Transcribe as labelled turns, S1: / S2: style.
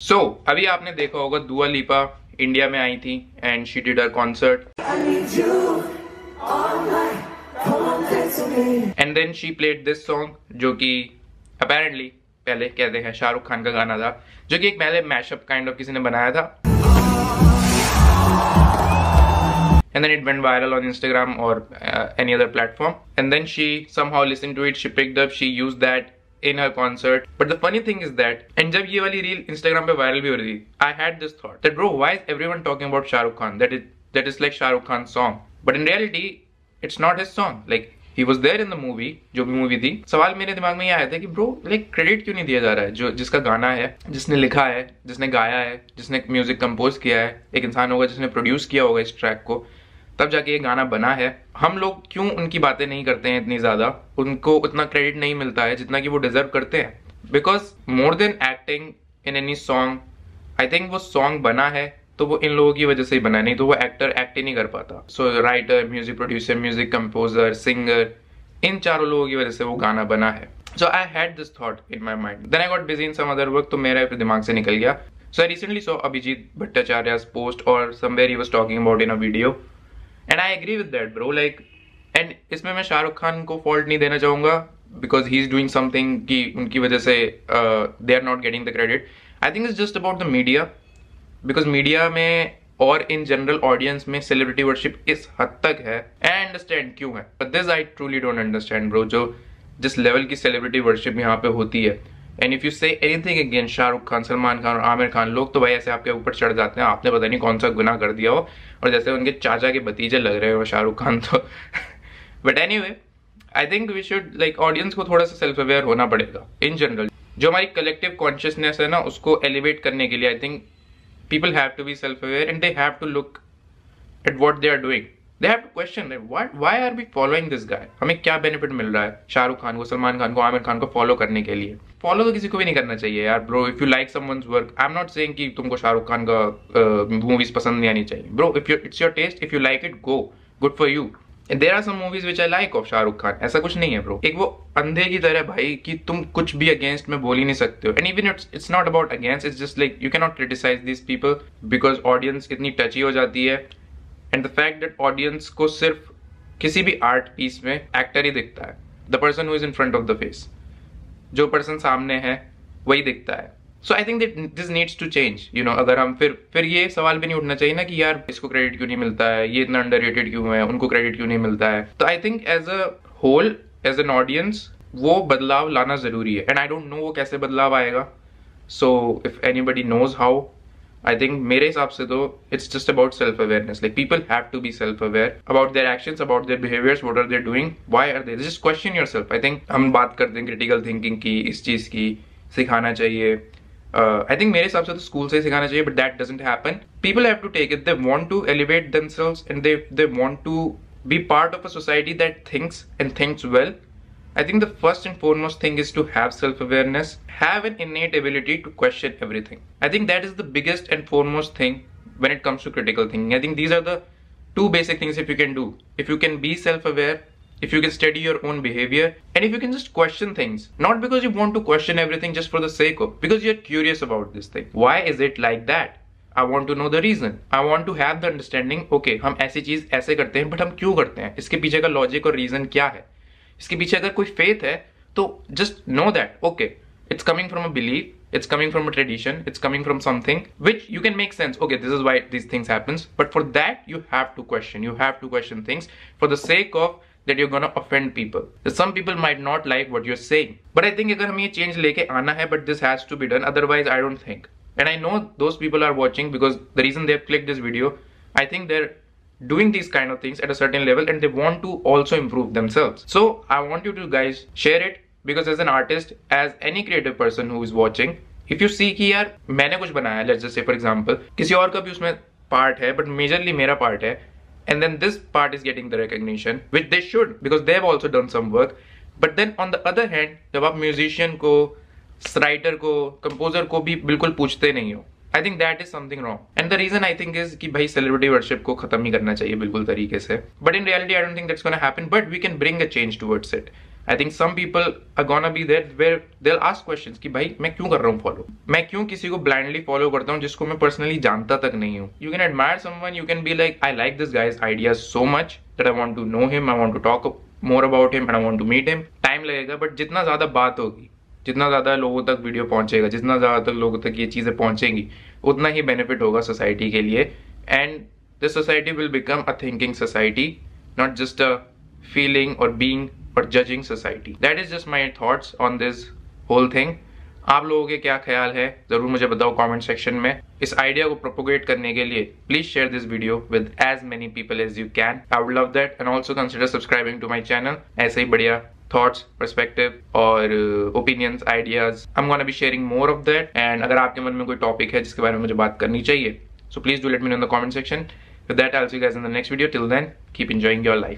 S1: अभी आपने देखा होगा दुआ लिपा इंडिया में आई थी and she did her concert and then she played this song जो कि अपेरेंटली पहले कहते हैं शाहरुख खान का गाना था, जो कि एक पहले मैशअप काइंड ऑफ किसी ने बनाया था and then it went viral on Instagram or any other platform, and then she somehow listened to it, she picked up, she used that in her concert. But the funny thing is that, and जब ये वाली reel Instagram पे viral भी हो रही थी, I had this thought that bro, why is everyone talking about Shah Rukh Khan, that is like Shah Rukh Khan's song, but in reality it's not his song. Like he was there in the movie, जो भी movie थी. सवाल मेरे दिमाग में ये आया था कि ब्रो लाइक क्रेडिट क्यों नहीं दिया जा रहा है जो जिसका गाना है, जिसने लिखा है, जिसने गाया है, जिसने म्यूजिक कंपोज किया है, एक इंसान होगा जिसने प्रोड्यूस किया होगा इस ट्रैक को, तब जाके ये गाना बना है. हम लोग क्यों उनकी बातें नहीं करते हैं इतनी ज्यादा, उनको उतना क्रेडिट नहीं मिलता है जितना कि वो डिजर्व करते हैं. Because more than acting in any song, I think वो सॉन्ग बना है तो वो इन लोगों की वजह से ही बना, नहीं तो वो एक्टर एक्ट ही नहीं कर पाता. So writer, music producer, music composer, singer, इन चारों लोगों की वजह से वो गाना बना है. So I had this thought in my mind, then I got busy in some other work, तो मेरा दिमाग से निकल गया. So I recently saw Abhijeet Bhattacharya's post और somewhere he was talking about in a video, and I agree with that bro. Like and इसमें मैं शाहरुख खान को फॉल्ट नहीं देना चाहूंगा because he is doing something कि उनकी वजह से they are not getting the credit. I think it's just about the media, because media में और इन जनरल ऑडियंस में सेलिब्रिटी वर्शिप इस हद तक है. आई अंडरस्टैंड क्यों है, but this I truly don't understand bro. जो जिस लेवल की सेलिब्रिटी वर्शिप यहाँ पे होती है, and if you say anything against Shahrukh Khan, Salman Khan और आमिर खान, लोग तो भाई ऐसे आपके ऊपर चढ़ जाते हैं, आपने पता नहीं कौन सा गुनाह कर दिया हो, और जैसे उनके चाचा के भतीजे लग रहे हो शाहरुख खान तो. But anyway, I think we should like audience को थोड़ा सा सेल्फ अवेयर होना पड़ेगा इन जनरल. जो हमारी कलेक्टिव कॉन्शियसनेस है ना, उसको एलिवेट करने के लिए I think people have to be self-aware and they have to look at what they are doing. They have to question that why are we following this guy? हमें क्या benefit मिल रहा है शाहरुख खान को, सलमान खान को, आमिर खान को फॉलो करने के लिए? फॉलो तो किसी को भी नहीं करना चाहिए यार bro. If you like someone's work, I am not saying कि तुमको शाहरुख खान का मूवीज पसंद नहीं आनी चाहिए bro. If it's your taste, if you like it, go, good for you. There are some movies which I like of Shahrukh Khan, ऐसा कुछ नहीं है ब्रो. एक वो अंधे की तरह भाई कि तुम कुछ भी अगेंस्ट में बोल ही नहीं सकते हो. And even it's not about against, it's just like you can not criticize this people because audience इतनी टची हो जाती है. And the fact that audience को सिर्फ किसी भी आर्ट पीस में एक्टर ही दिखता है, the person who is in front of the face, जो पर्सन सामने है वही दिखता है. So I think that this needs to change, you know. अगर हम फिर ये सवाल भी नहीं उठना चाहिए ना कि यार इसको क्रेडिट क्यों नहीं मिलता है, ये इतना अंडररेटेड क्यों है, उनको क्रेडिट क्यों नहीं मिलता है. तो I think as a whole, as an audience, वो बदलाव लाना जरूरी है. एंड आई डोंट नो वो कैसे बदलाव आएगा. So if anybody knows how, I think मेरे हिसाब से तो it's just about self awareness. Like people have to be self aware about their actions, about their behaviours, what are they doing, why are they. Just question yourself. I think हम बात करते हैं critical thinking की, इस चीज की सिखाना चाहिए. I think मेरे हिसाब से तो स्कूल से ही सिखाना चाहिए, but that doesn't happen. People have to take it. They want to elevate themselves and they want to be part of a society that thinks and thinks well. I think the first and foremost thing is to have self-awareness, have an innate ability to question everything. I think that is the biggest and foremost thing when it comes to critical thinking. I think these are the two basic things if you can do. If you can be self-aware, if you can study your own behavior, and if you can just question things, not because you want to question everything just for the sake of, because you're curious about this thing. Why is it like that? I want to know the reason. I want to have the understanding, okay, हम ऐसी चीज ऐसे करते हैं, but हम क्यों करते हैं, इसके पीछे का लॉजिक और रीजन क्या है. इसके पीछे अगर कोई फेथ है तो just know that, okay, it's coming from a belief, it's coming from a tradition, it's coming from something which you can make sense. Okay, this is why these things happens, but for that you have to question. You have to question things for the sake of that you're gonna offend people. Some people might not like what you're saying, but I think अगर हम ये change लेके आना है, but this has to be done, otherwise I don't think. And I know those people are watching because the reason they've clicked this video, I think they're doing these kind of things at a certain level and they want to also improve themselves. So I want you to guys share it, because as an artist, as any creative person who is watching, if you see कि यार मैंने कुछ बनाया, let's just say for example, किसी और का भी उसमें part है, but majorly मेरा part है, and then this part is getting the recognition which they should, because they have also done some work. But then on the other hand, जब आप musician को, writer को, composer को भी बिल्कुल पूछते नहीं हो, I think that is something wrong. And the reason I think is कि भाई celebrity worship को खत्म ही करना चाहिए बिल्कुल तरीके से. But in reality I don't think that's gonna happen, but we can bring a change towards it. I think some people are gonna be there where they will ask questions कि भाई मैं क्यों कर रहा हूँ फॉलो, मैं क्यों किसी को ब्लाइंडली फॉलो करता हूँ जिसको मैं पर्सनली जानता तक नहीं हूँ. You can admire someone, you can be like I like this guys ideas so much that I want to know him, I want to talk more about him and I want to meet him. Time लगेगा, but जितना ज्यादा बात होगी, जितना ज्यादा लोगों तक video पहुंचेगा, जितना ज्यादा लोगों तक ये चीजें पहुंचेंगी, उतना ही बेनिफिट होगा सोसाइटी के लिए. And this society will become a thinking society, not just a feeling और बीइंग और judging society. That is just my thoughts on this whole thing. आप लोगों के क्या ख्याल है जरूर मुझे बताओ कमेंट सेक्शन में. इस आइडिया को प्रोपोगेट करने के लिए please share this video with as many people as you can. I would love that. And also consider subscribing to my channel. ऐसे ही बढ़िया थॉट्स, पर्सपेक्टिव और opinions, ideas, I am gonna be sharing more of that. And अगर आपके मन में कोई topic है जिसके बारे में मुझे बात करनी चाहिए, so please do let me know in the comment section. With that, I'll see you guys in the next video. Till then, keep enjoying your life.